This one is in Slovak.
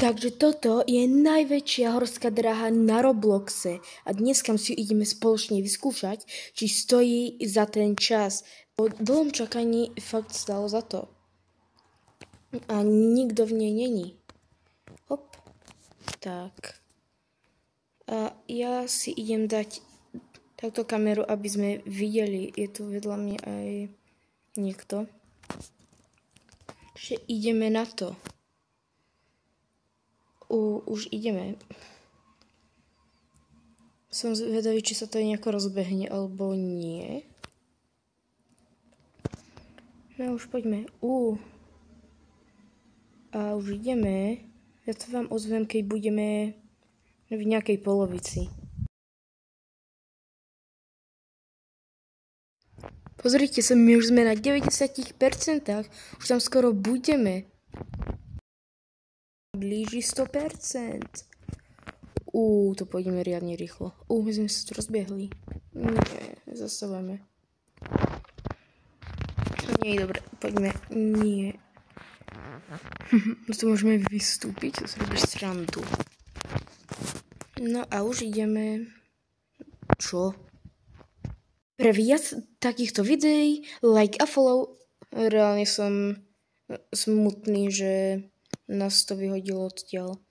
Takže toto je najväčšia horská dráha na Robloxe a dneska si ju ideme spoločne vyskúšať, či stojí za ten čas. Po dlhom čakaní fakt stalo za to. A nikto v nej není. Hop. Tak. A ja si idem dať takto kameru, aby sme videli. Je tu vedľa mňa aj niekto. Takže ideme na to. Už ideme. Som zvedavý, či sa to nejako rozbehne, alebo nie. No už poďme. A už ideme. Ja to vám ozvem, keď budeme v nejakej polovici. Pozrite sa, my už sme na 90%. Už tam skoro budeme. Blíži 100%. To pôjdeme riadne rýchlo. My sme sa tu rozbiehli. Nie, zastavujeme. Nie, dobre, poďme. Nie. Tu môžeme vystúpiť, to si robíš srandu. No a už ideme. Čo? Pre viac takýchto videí, like a follow. Reálne som smutný, že nás to vyhodilo odtiaľ.